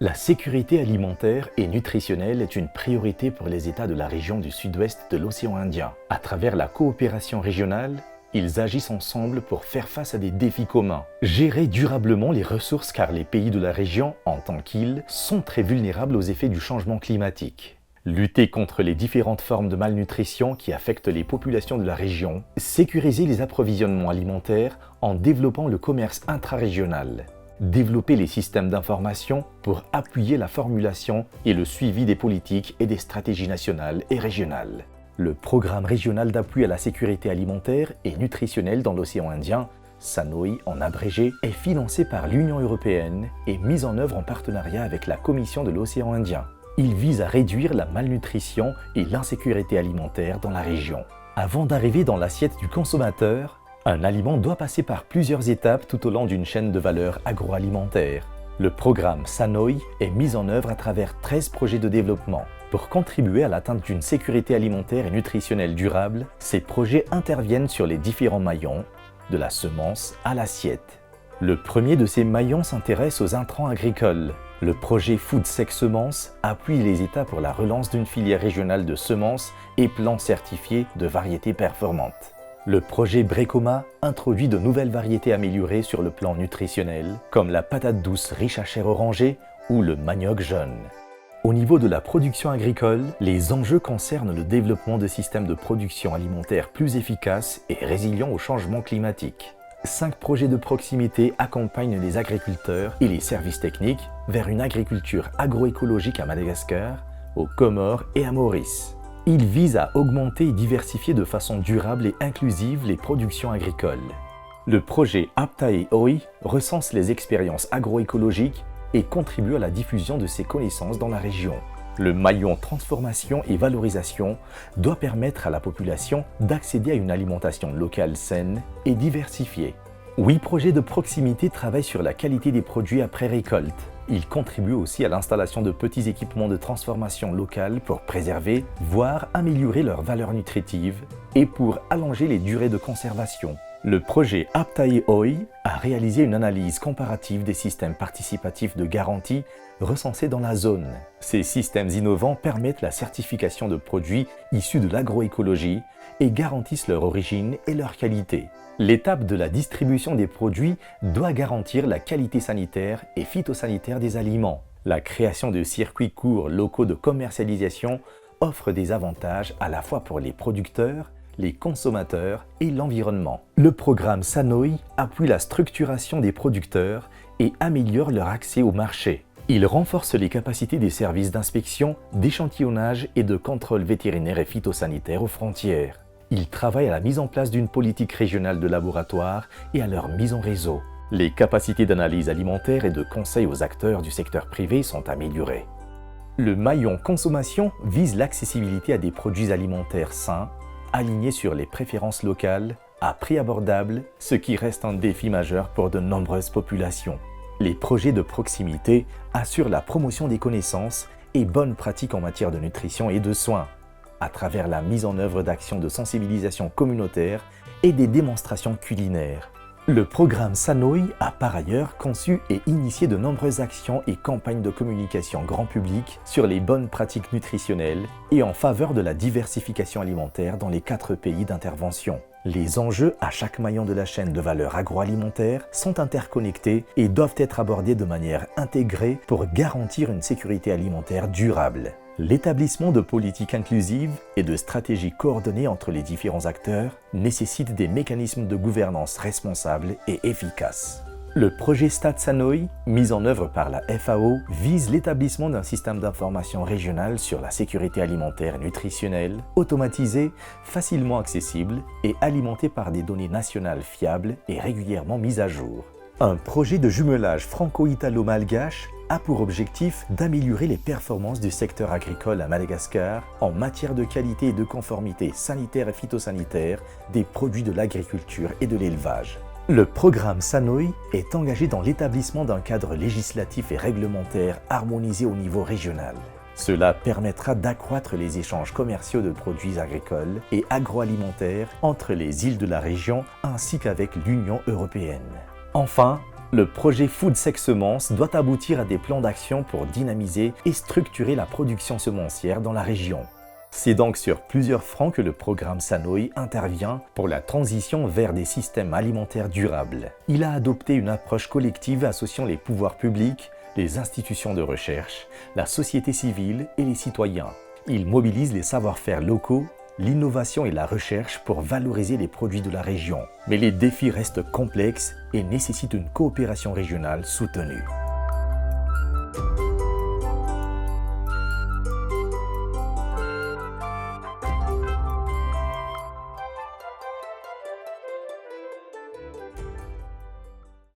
La sécurité alimentaire et nutritionnelle est une priorité pour les États de la région du sud-ouest de l'océan Indien. À travers la coopération régionale, ils agissent ensemble pour faire face à des défis communs. Gérer durablement les ressources car les pays de la région, en tant qu'îles, sont très vulnérables aux effets du changement climatique. Lutter contre les différentes formes de malnutrition qui affectent les populations de la région. Sécuriser les approvisionnements alimentaires en développant le commerce intrarégional. Développer les systèmes d'information pour appuyer la formulation et le suivi des politiques et des stratégies nationales et régionales. Le Programme régional d'appui à la sécurité alimentaire et nutritionnelle dans l'océan Indien, SANOI en abrégé, est financé par l'Union européenne et mis en œuvre en partenariat avec la Commission de l'océan Indien. Il vise à réduire la malnutrition et l'insécurité alimentaire dans la région. Avant d'arriver dans l'assiette du consommateur, un aliment doit passer par plusieurs étapes tout au long d'une chaîne de valeur agroalimentaire. Le programme SANOI est mis en œuvre à travers 13 projets de développement. Pour contribuer à l'atteinte d'une sécurité alimentaire et nutritionnelle durable, ces projets interviennent sur les différents maillons, de la semence à l'assiette. Le premier de ces maillons s'intéresse aux intrants agricoles. Le projet FoodSec Semences appuie les États pour la relance d'une filière régionale de semences et plants certifiés de variétés performantes. Le projet Brecoma introduit de nouvelles variétés améliorées sur le plan nutritionnel, comme la patate douce riche à chair orangée ou le manioc jaune. Au niveau de la production agricole, les enjeux concernent le développement de systèmes de production alimentaire plus efficaces et résilients au changement climatique. 5 projets de proximité accompagnent les agriculteurs et les services techniques vers une agriculture agroécologique à Madagascar, aux Comores et à Maurice. Ils visent à augmenter et diversifier de façon durable et inclusive les productions agricoles. Le projet Aptae Oi recense les expériences agroécologiques et contribue à la diffusion de ces connaissances dans la région. Le maillon transformation et valorisation doit permettre à la population d'accéder à une alimentation locale saine et diversifiée. 8 projets de proximité travaillent sur la qualité des produits après récolte. Ils contribuent aussi à l'installation de petits équipements de transformation locale pour préserver, voire améliorer leurs valeurs nutritives et pour allonger les durées de conservation. Le projet Aptae Oi a réalisé une analyse comparative des systèmes participatifs de garantie recensés dans la zone. Ces systèmes innovants permettent la certification de produits issus de l'agroécologie et garantissent leur origine et leur qualité. L'étape de la distribution des produits doit garantir la qualité sanitaire et phytosanitaire des aliments. La création de circuits courts locaux de commercialisation offre des avantages à la fois pour les producteurs, les consommateurs et l'environnement. Le programme SANOI appuie la structuration des producteurs et améliore leur accès au marché. Il renforce les capacités des services d'inspection, d'échantillonnage et de contrôle vétérinaire et phytosanitaire aux frontières. Il travaille à la mise en place d'une politique régionale de laboratoire et à leur mise en réseau. Les capacités d'analyse alimentaire et de conseil aux acteurs du secteur privé sont améliorées. Le maillon consommation vise l'accessibilité à des produits alimentaires sains, alignés sur les préférences locales, à prix abordable, ce qui reste un défi majeur pour de nombreuses populations. Les projets de proximité assurent la promotion des connaissances et bonnes pratiques en matière de nutrition et de soins, à travers la mise en œuvre d'actions de sensibilisation communautaire et des démonstrations culinaires. Le programme SANOI a par ailleurs conçu et initié de nombreuses actions et campagnes de communication grand public sur les bonnes pratiques nutritionnelles et en faveur de la diversification alimentaire dans les 4 pays d'intervention. Les enjeux à chaque maillon de la chaîne de valeur agroalimentaire sont interconnectés et doivent être abordés de manière intégrée pour garantir une sécurité alimentaire durable. L'établissement de politiques inclusives et de stratégies coordonnées entre les différents acteurs nécessite des mécanismes de gouvernance responsables et efficaces. Le projet Stade SANOI, mis en œuvre par la FAO, vise l'établissement d'un système d'information régional sur la sécurité alimentaire et nutritionnelle, automatisé, facilement accessible et alimenté par des données nationales fiables et régulièrement mises à jour. Un projet de jumelage franco-italo-malgache a pour objectif d'améliorer les performances du secteur agricole à Madagascar en matière de qualité et de conformité sanitaire et phytosanitaire des produits de l'agriculture et de l'élevage. Le programme SANOI est engagé dans l'établissement d'un cadre législatif et réglementaire harmonisé au niveau régional. Cela permettra d'accroître les échanges commerciaux de produits agricoles et agroalimentaires entre les îles de la région ainsi qu'avec l'Union européenne. Enfin, Le projet FoodSec Semences doit aboutir à des plans d'action pour dynamiser et structurer la production semencière dans la région. C'est donc sur plusieurs fronts que le programme Sanoï intervient pour la transition vers des systèmes alimentaires durables. Il a adopté une approche collective associant les pouvoirs publics, les institutions de recherche, la société civile et les citoyens. Il mobilise les savoir-faire locaux, l'innovation et la recherche pour valoriser les produits de la région. Mais les défis restent complexes et nécessitent une coopération régionale soutenue.